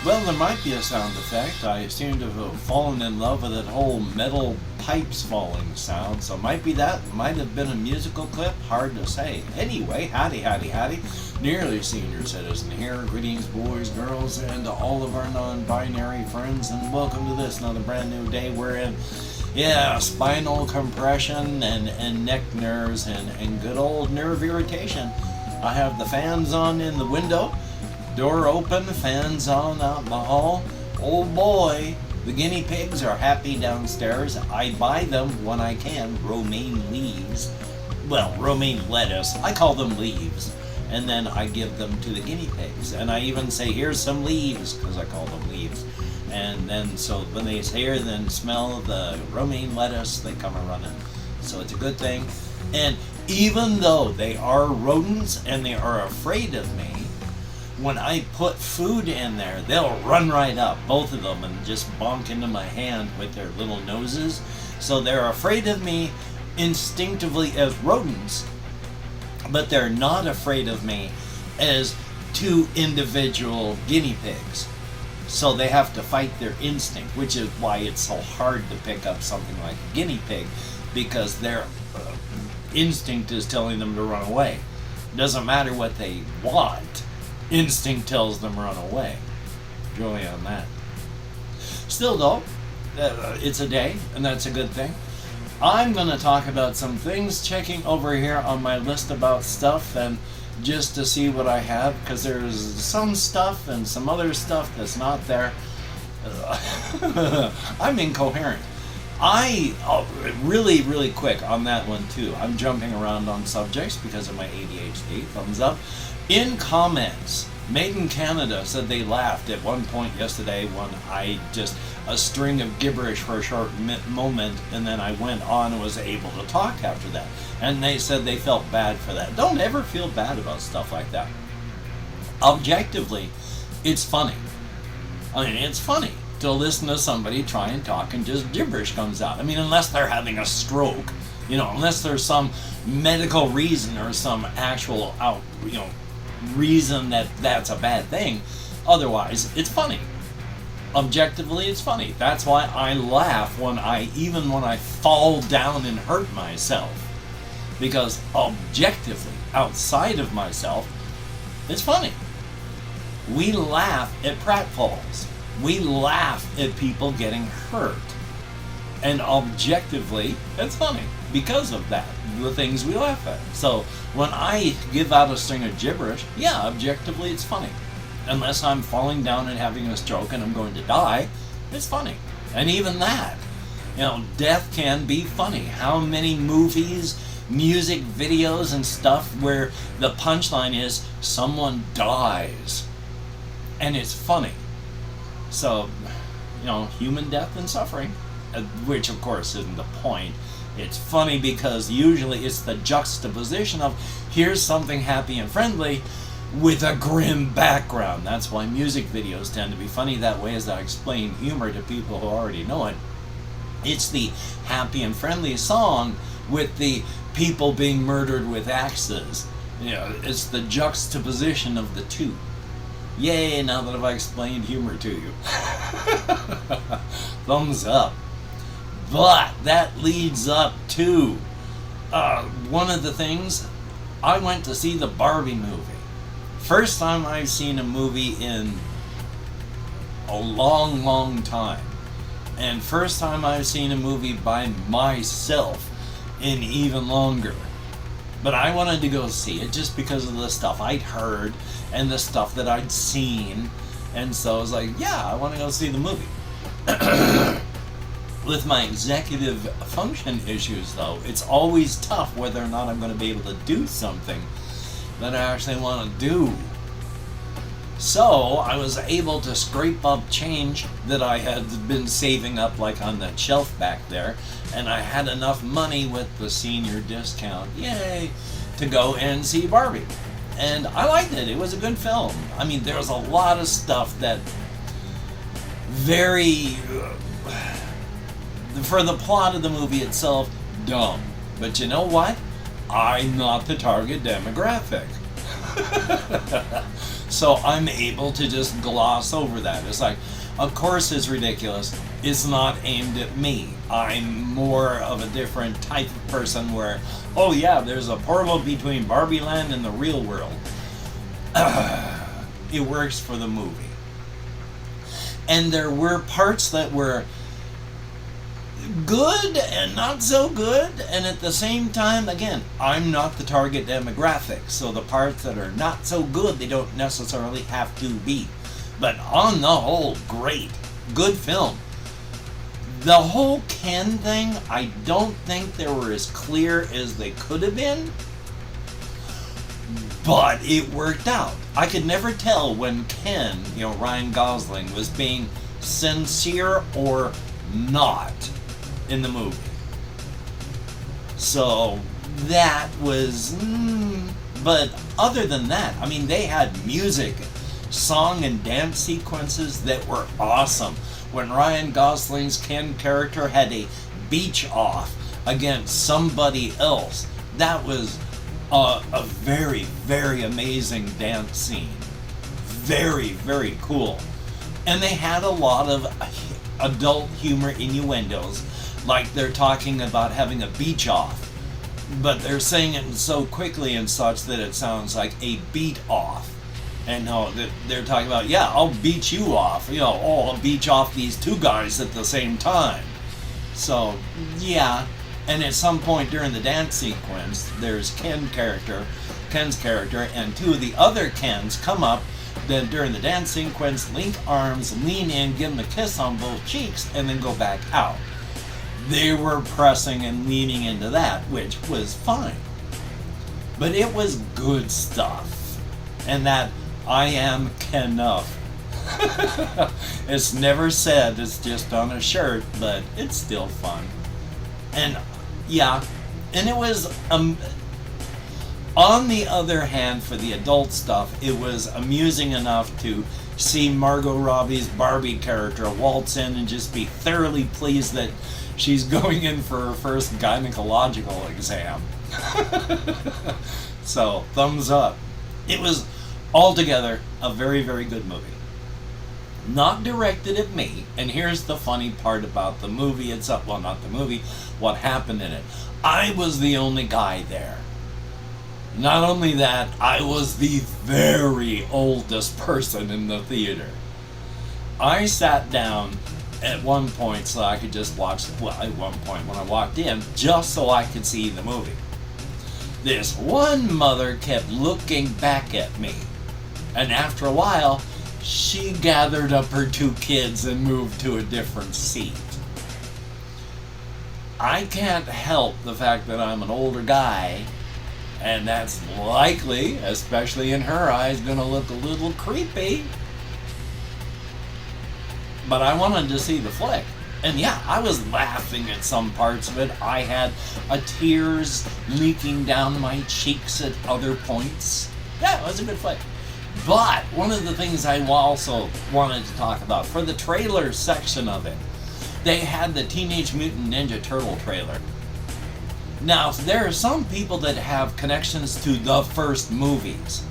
Well, there might be a sound effect. I seem to have fallen in love with that whole metal pipes falling sound, so might be that. Might have been a musical clip. Hard to say. Anyway, howdy, howdy, howdy. Nearly senior citizen here. Greetings, boys, girls, and all of our non-binary friends, and welcome to this, another brand new day we're in. Yeah, spinal compression and neck nerves and good old nerve irritation. I have the fans on in the window. Door open, fans on out in the hall. Oh boy, the guinea pigs are happy downstairs. I buy them when I can, romaine leaves. Well, romaine lettuce, I call them leaves. And then I give them to the guinea pigs. And I even say, here's some leaves, because I call them leaves. And then, so when they hear and smell the romaine lettuce, they come running. So it's a good thing. And even though they are rodents and they are afraid of me, when I put food in there, they'll run right up, both of them, and just bonk into my hand with their little noses. So they're afraid of me instinctively as rodents, but they're not afraid of me as two individual guinea pigs. So they have to fight their instinct, which is why it's so hard to pick up something like a guinea pig, because their instinct is telling them to run away. It doesn't matter what they want. Instinct tells them run away. Joy on that. Still though, it's a day, and that's a good thing. I'm going to talk about some things, checking over here on my list about stuff, and just to see what I have, because there's some stuff and some other stuff that's not there. I'm incoherent. Really quick on that one too. I'm jumping around on subjects because of my ADHD. Thumbs up. In comments, Made in Canada said they laughed at one point yesterday when I just a string of gibberish for a short moment, and then I went on and was able to talk after that. And they said they felt bad for that. Don't ever feel bad about stuff like that. Objectively, it's funny. I mean, it's funny to listen to somebody try and talk and just gibberish comes out. I mean, unless they're having a stroke, unless there's some medical reason or some actual reason that that's a bad thing. Otherwise, it's funny. Objectively, it's funny. That's why I laugh when I fall down and hurt myself. Because objectively, outside of myself, it's funny. We laugh at pratfalls. We laugh at people getting hurt. And objectively, it's funny because of that, the things we laugh at. So when I give out a string of gibberish, yeah, objectively it's funny. Unless I'm falling down and having a stroke and I'm going to die, it's funny. And even that, death can be funny. How many movies, music videos and stuff where the punchline is someone dies and it's funny. So, human death and suffering, which of course isn't the point. It's funny because usually it's the juxtaposition of here's something happy and friendly with a grim background. That's why music videos tend to be funny that way, as I explain humor to people who already know it. It's the happy and friendly song with the people being murdered with axes. It's the juxtaposition of the two. Yay, now that I've explained humor to you. Thumbs up. But that leads up to one of the things. I went to see the BARBIE movie. First time I've seen a movie in a long time. And first time I've seen a movie by myself in even longer. But I wanted to go see it just because of the stuff I'd heard and the stuff that I'd seen. And so I was like, yeah, I want to go see the movie. With my executive function issues, though, it's always tough whether or not I'm going to be able to do something that I actually want to do. So I was able to scrape up change that I had been saving up like on that shelf back there, and I had enough money with the senior discount, yay, to go and see BARBIE. And I liked it. It was a good film. I mean, there was a lot of stuff that very... for the plot of the movie itself, dumb. But you know what? I'm not the target demographic. So I'm able to just gloss over that. It's like, of course it's ridiculous. It's not aimed at me. I'm more of a different type of person where, oh yeah, there's a portal between Barbie Land and the real world. It works for the movie. And there were parts that were good and not so good, and at the same time, again, I'm not the target demographic, so the parts that are not so good, they don't necessarily have to be. But on the whole, great. Good film. The whole Ken thing, I don't think they were as clear as they could have been, but it worked out. I could never tell when Ken, Ryan Gosling, was being sincere or not in the movie. So that was, but other than that, I mean, they had music, song and dance sequences that were awesome. When Ryan Gosling's Ken character had a beach off against somebody else, that was a very, very amazing dance scene. Very, very cool. And they had a lot of adult humor innuendos, like they're talking about having a beach off, but they're saying it so quickly and such that it sounds like a beat off. And no, they're talking about, yeah, I'll beat you off. I'll beach off these two guys at the same time. So, yeah. And at some point during the dance sequence, there's Ken's character, and two of the other Kens come up. Then during the dance sequence, link arms, lean in, give them a kiss on both cheeks, and then go back out. They were pressing and leaning into that, which was fine. But it was good stuff. And that I am Kenuff. It's never said, it's just on a shirt, but it's still fun. And yeah, and it was, on the other hand, for the adult stuff, it was amusing enough to see Margot Robbie's Barbie character waltz in and just be thoroughly pleased that she's going in for her first gynecological exam. So, thumbs up. It was altogether a very, very good movie. Not directed at me, and here's the funny part about the movie itself. Well, not the movie, what happened in it. I was the only guy there. Not only that, I was the very oldest person in the theater. I sat down at one point so I could just watch, at one point when I walked in, just so I could see the movie. This one mother kept looking back at me, and after a while, she gathered up her two kids and moved to a different seat. I can't help the fact that I'm an older guy, and that's likely, especially in her eyes, going to look a little creepy. But I wanted to see the flick. And yeah, I was laughing at some parts of it. I had tears leaking down my cheeks at other points. Yeah, it was a good flick. But one of the things I also wanted to talk about, for the trailer section of it, they had the Teenage Mutant Ninja Turtle trailer. Now, there are some people that have connections to the first movies.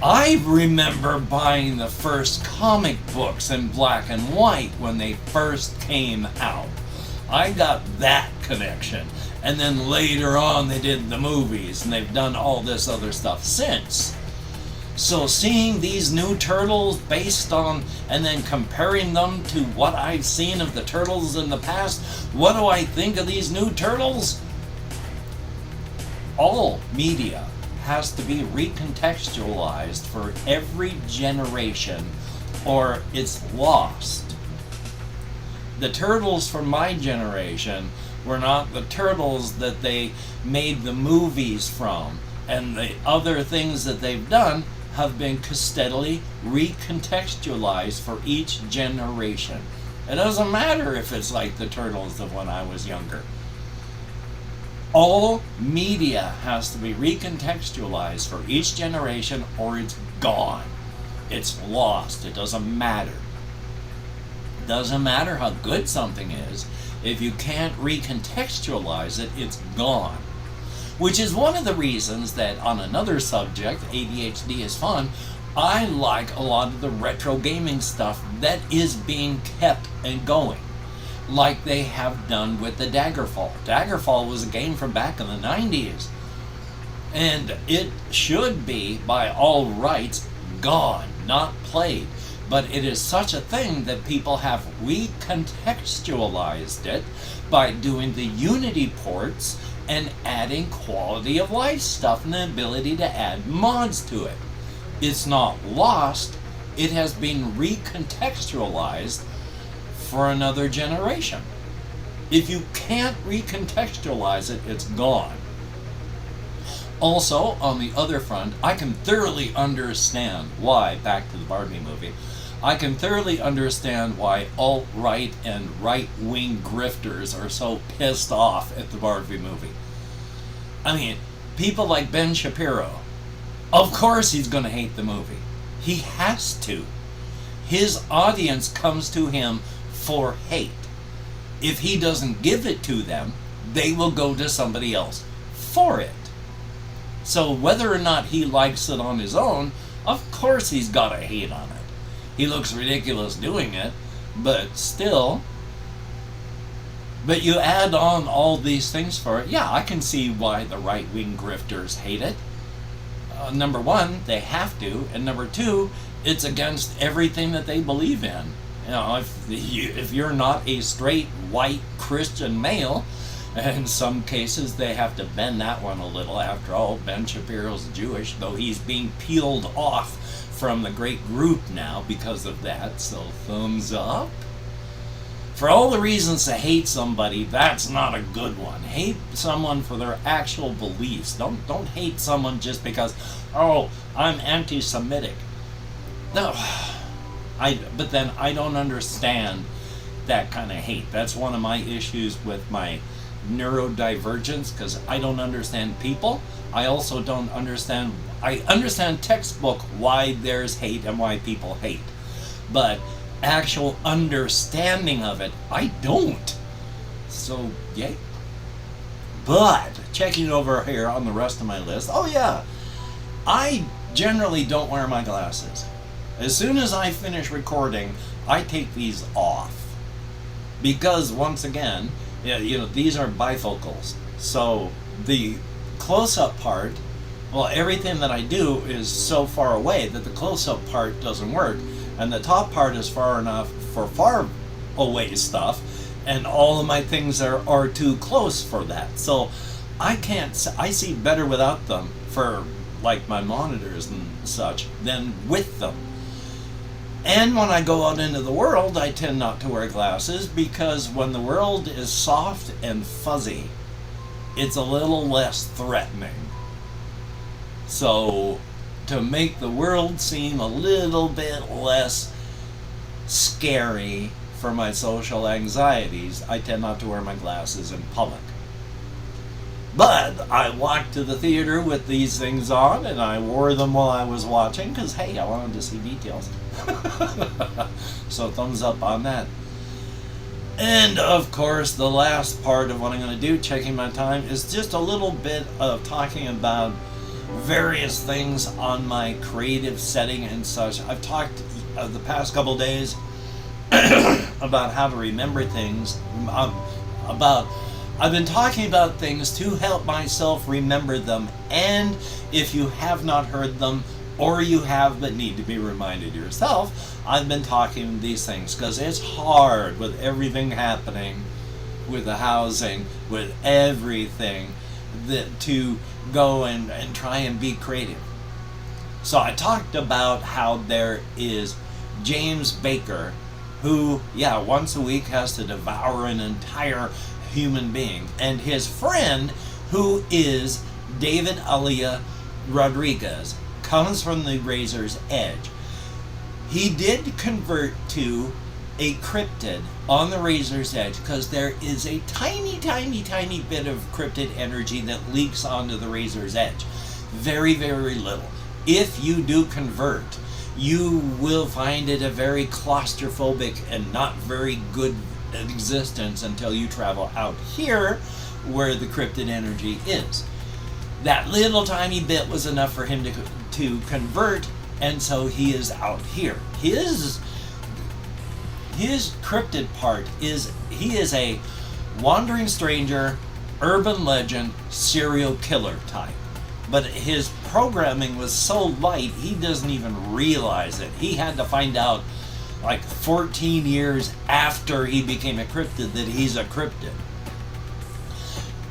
I remember buying the first comic books in black and white when they first came out. I got that connection. And then later on they did the movies, and they've done all this other stuff since. So seeing these new Turtles based on, and then comparing them to what I've seen of the Turtles in the past, what do I think of these new Turtles? All media has to be recontextualized for every generation, or it's lost. The Turtles from my generation were not the Turtles that they made the movies from, and the other things that they've done have been steadily recontextualized for each generation. It doesn't matter if it's like the Turtles of when I was younger. All media has to be recontextualized for each generation, or it's gone. It's lost. It doesn't matter. It doesn't matter how good something is. If you can't recontextualize it, it's gone. Which is one of the reasons that on another subject, ADHD is fun, I like a lot of the retro gaming stuff that is being kept and going, like they have done with the Daggerfall. Daggerfall was a game from back in the 90s, and it should be, by all rights, gone, not played. But it is such a thing that people have recontextualized it by doing the Unity ports and adding quality of life stuff and the ability to add mods to it. It's not lost, it has been recontextualized for another generation. If you can't recontextualize it, it's gone. Also, on the other front, I can thoroughly understand why, back to the Barbie movie, I can thoroughly understand why alt-right and right-wing grifters are so pissed off at the Barbie movie. I mean, people like Ben Shapiro, of course he's going to hate the movie. He has to. His audience comes to him for hate. If he doesn't give it to them, they will go to somebody else for it. So whether or not he likes it on his own, of course he's got to hate on it. He looks ridiculous doing it, but still. But you add on all these things for it. Yeah, I can see why the right-wing grifters hate it. Number one, they have to, and number two, it's against everything that they believe in. You know, if you're not a straight white Christian male, in some cases they have to bend that one a little. After all, Ben Shapiro's Jewish, though he's being peeled off from the great group now because of that, so thumbs up. For all the reasons to hate somebody, that's not a good one. Hate someone for their actual beliefs. Don't hate someone just because, oh, I'm anti-Semitic. No, but then I don't understand that kind of hate. That's one of my issues with my neurodivergence, because I don't understand people. I also don't understand, I understand textbook why there's hate and why people hate, but actual understanding of it, I don't. So, yay. But, checking over here on the rest of my list, oh yeah, I generally don't wear my glasses. As soon as I finish recording, I take these off. Because, once again, you know, these are bifocals. So, the close-up part, well, everything that I do is so far away that the close-up part doesn't work. And the top part is far enough for far away stuff, and all of my things are too close for that. So I see better without them for like my monitors and such than with them. And when I go out into the world, I tend not to wear glasses, because when the world is soft and fuzzy, it's a little less threatening. So to make the world seem a little bit less scary for my social anxieties, I tend not to wear my glasses in public. But I walked to the theater with these things on, and I wore them while I was watching, because hey, I wanted to see details. So thumbs up on that. And of course, the last part of what I'm going to do, checking my time, is just a little bit of talking about various things on my creative setting and such. I've talked the past couple days about how to remember things. I've been talking about things to help myself remember them, and if you have not heard them, or you have but need to be reminded yourself, I've been talking these things because it's hard with everything happening, with the housing, with everything, that to go and try and be creative. So I talked about how there is James Baker, who, yeah, once a week has to devour an entire human being, and his friend, who is David Alia Rodriguez, comes from the Razor's Edge. He did convert to a cryptid on the Razor's Edge because there is a tiny bit of cryptid energy that leaks onto the Razor's Edge. Very, very little. If you do convert, you will find it a very claustrophobic and not very good existence until you travel out here where the cryptid energy is. That little tiny bit was enough for him to convert, and so he is out here. His cryptid part is he is a wandering stranger, urban legend, serial killer type. But his programming was so light, he doesn't even realize it. He had to find out like 14 years after he became a cryptid that he's a cryptid.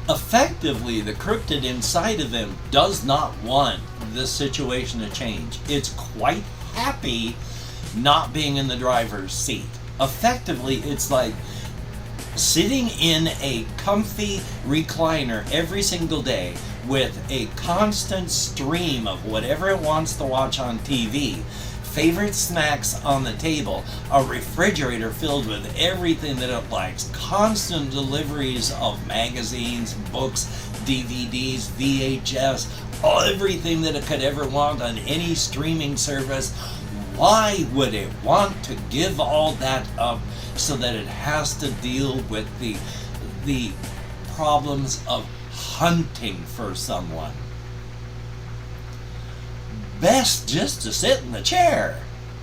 Effectively, the cryptid inside of him does not want this situation to change. It's quite happy not being in the driver's seat. Effectively, it's like sitting in a comfy recliner every single day with a constant stream of whatever it wants to watch on TV, favorite snacks on the table, a refrigerator filled with everything that it likes, constant deliveries of magazines, books, DVDs, VHS, everything that it could ever want on any streaming service. Why would it want to give all that up so that it has to deal with the problems of hunting for someone? Best just to sit in the chair.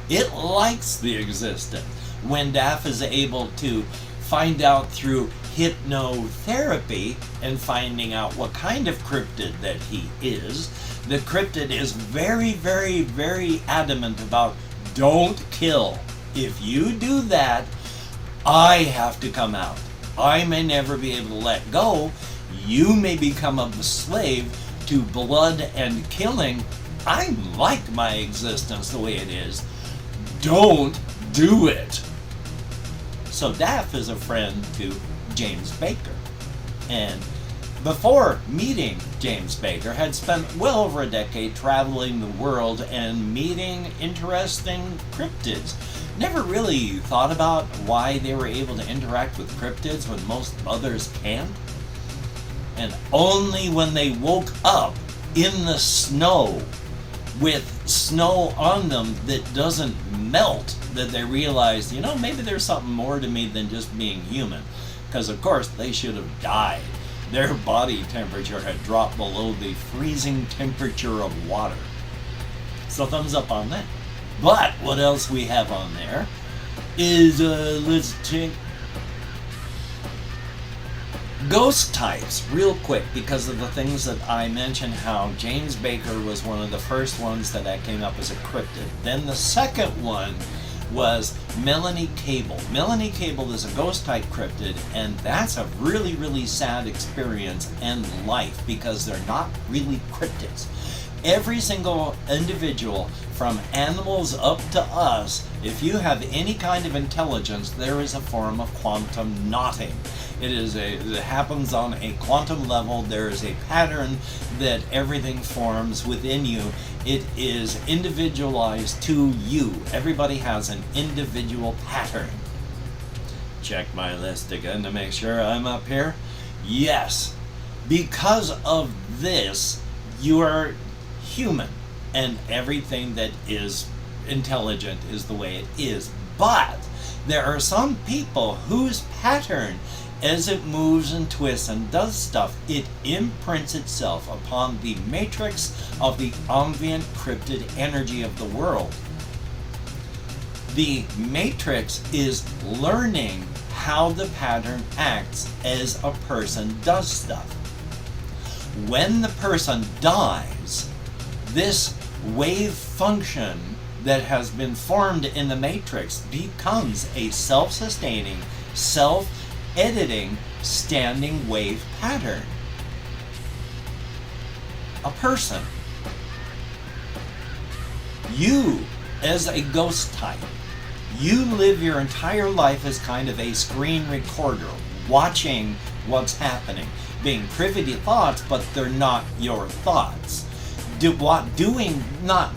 It likes the existence. When Daff is able to find out through hypnotherapy and finding out what kind of cryptid that he is, the cryptid is very, very, very adamant about don't kill. If you do that, I have to come out. I may never be able to let go. You may become a slave to blood and killing. I like my existence the way it is. Don't do it. So Daff is a friend to James Baker. And before meeting James Baker, had spent well over a decade traveling the world and meeting interesting cryptids. Never really thought about why they were able to interact with cryptids when most others can't. And only when they woke up in the snow with snow on them that doesn't melt that they realized, maybe there's something more to me than just being human. Because of course they should have died. Their body temperature had dropped below the freezing temperature of water. So thumbs up on that. But what else we have on there is, let's check ghost types real quick, because of the things that I mentioned, how James Baker was one of the first ones that came up as a cryptid. Then the second one was Melanie Cable. Melanie Cable is a ghost type cryptid, and that's a really, really sad experience in life because they're not really cryptids. Every single individual, from animals up to us, if you have any kind of intelligence, there is a form of quantum knotting. It happens on a quantum level. There is a pattern that everything forms within you. It is individualized to you. Everybody has an individual pattern. Check my list again to make sure I'm up here. Yes, because of this, you are human, and everything that is intelligent is the way it is. But there are some people whose pattern, as it moves and twists and does stuff, it imprints itself upon the matrix of the ambient cryptid energy of the world. The matrix is learning how the pattern acts as a person does stuff. When the person dies, this wave function that has been formed in the matrix becomes a self-sustaining, self-editing, standing wave pattern. A person. You, as a ghost type, you live your entire life as kind of a screen recorder, watching what's happening, being privy to thoughts, but they're not your thoughts. Not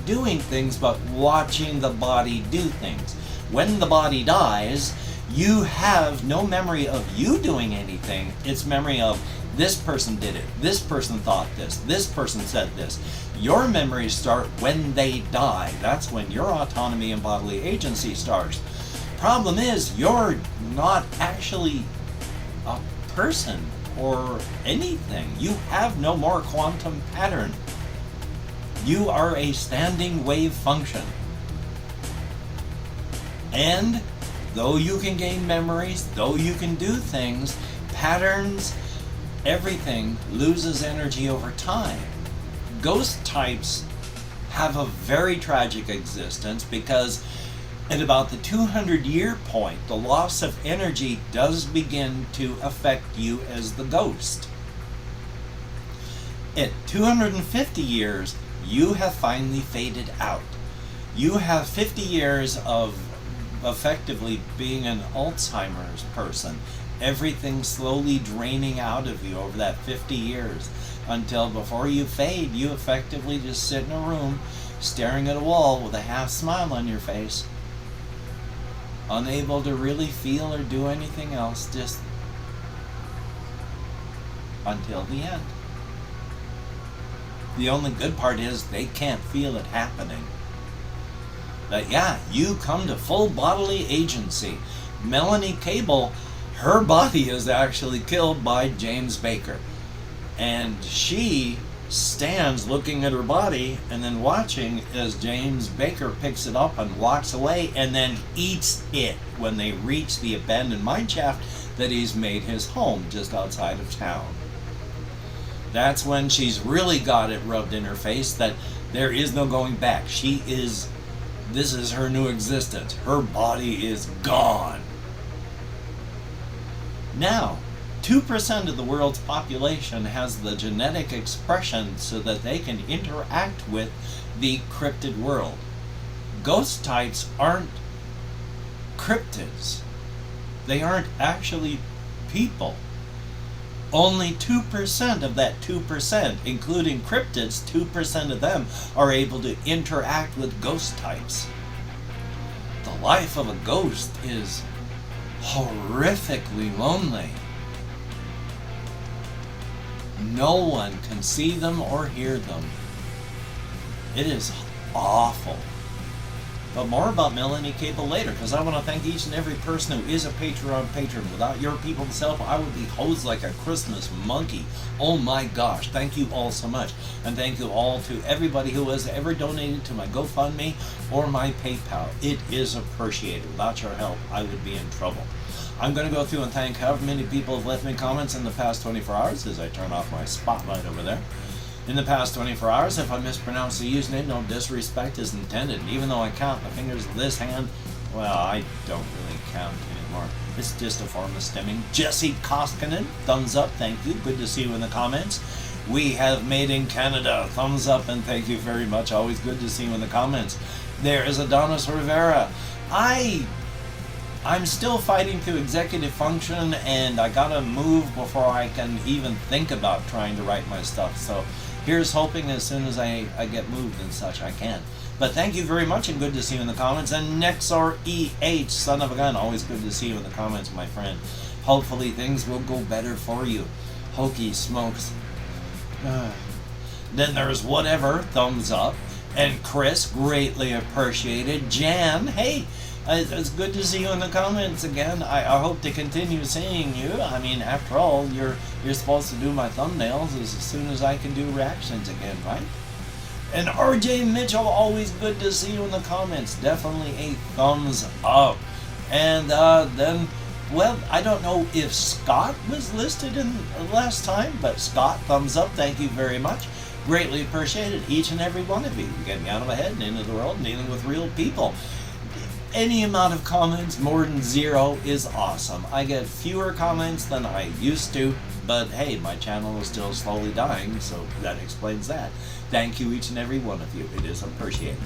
doing things, but watching the body do things. When the body dies, you have no memory of you doing anything. It's memory of this person did it, this person thought this person said this. Your memories start when they die. That's when your autonomy and bodily agency starts. Problem is, you're not actually a person or anything. You have no more quantum pattern. You are a standing wave function. And though you can gain memories, though you can do things, patterns, everything loses energy over time. Ghost types have a very tragic existence because at about the 200-year point, the loss of energy does begin to affect you as the ghost. At 250 years, you have finally faded out. You have 50 years of effectively being an Alzheimer's person. Everything slowly draining out of you over that 50 years until before you fade, you effectively just sit in a room staring at a wall with a half smile on your face, unable to really feel or do anything else, just until the end. The only good part is they can't feel it happening. But yeah, you come to full bodily agency. Melanie Cable, her body is actually killed by James Baker. And she stands looking at her body and then watching as James Baker picks it up and walks away and then eats it when they reach the abandoned mine shaft that he's made his home just outside of town. That's when she's really got it rubbed in her face that there is no going back. This is her new existence. Her body is gone. Now, 2% of the world's population has the genetic expression so that they can interact with the cryptid world. Ghost types aren't cryptids. They aren't actually people. Only 2% of that 2%, including cryptids, 2% of them are able to interact with ghost types. The life of a ghost is horrifically lonely. No one can see them or hear them. It is awful. But more about Melanie Cable later, because I want to thank each and every person who is a Patreon patron. Without your people's help, I would be hosed like a Christmas monkey. Oh my gosh, thank you all so much. And thank you all to everybody who has ever donated to my GoFundMe or my PayPal. It is appreciated. Without your help, I would be in trouble. I'm going to go through and thank however many people have left me comments in the past 24 hours as I turn off my spotlight over there. In the past 24 hours, if I mispronounce the username, no disrespect is intended. And even though I count the fingers of this hand, well, I don't really count anymore. It's just a form of stemming. Jesse Koskinen, thumbs up, thank you. Good to see you in the comments. We have Made in Canada, thumbs up, and thank you very much. Always good to see you in the comments. There is Adonis Rivera. I'm still fighting through executive function, and I gotta move before I can even think about trying to write my stuff. So here's hoping as soon as I get moved and such, I can. But thank you very much, and good to see you in the comments. And Nexar EH, son of a gun, always good to see you in the comments, my friend. Hopefully things will go better for you. Hokey smokes. Then there's Whatever, thumbs up. And Chris, greatly appreciated. Jan, hey, it's good to see you in the comments again. I hope to continue seeing you. I mean, after all, you're supposed to do my thumbnails as soon as I can do reactions again, right? And RJ Mitchell, always good to see you in the comments. Definitely a thumbs up. And then, well, I don't know if Scott was listed in last time, but Scott, thumbs up. Thank you very much. Greatly appreciated, each and every one of you. You get me out of my head and into the world and dealing with real people. Any amount of comments more than 0 is awesome. I get fewer comments than I used to, but hey, my channel is still slowly dying, so that explains that. Thank you, each and every one of you. It is appreciated.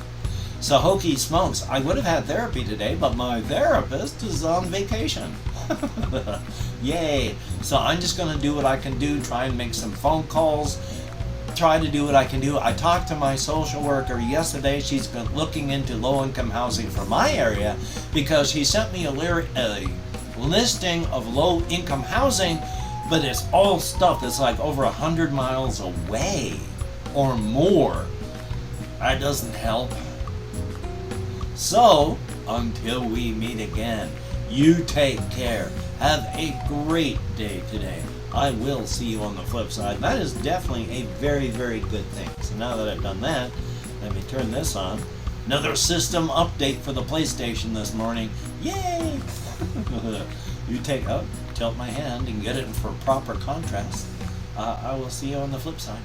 So, hokey smokes, I would have had therapy today, but my therapist is on vacation. Yay. So I'm just going to do what I can do, try and make some phone calls, try to do what I can do. I talked to my social worker yesterday. She's been looking into low-income housing for my area because she sent me a listing of low-income housing, but it's all stuff that's like over 100 miles away or more. That doesn't help. So, until we meet again, you take care. Have a great day today. I will see you on the flip side. That is definitely a very, very good thing. So now that I've done that, let me turn this on. Another system update for the PlayStation this morning. Yay! You tilt my hand and get it for proper contrast. I will see you on the flip side.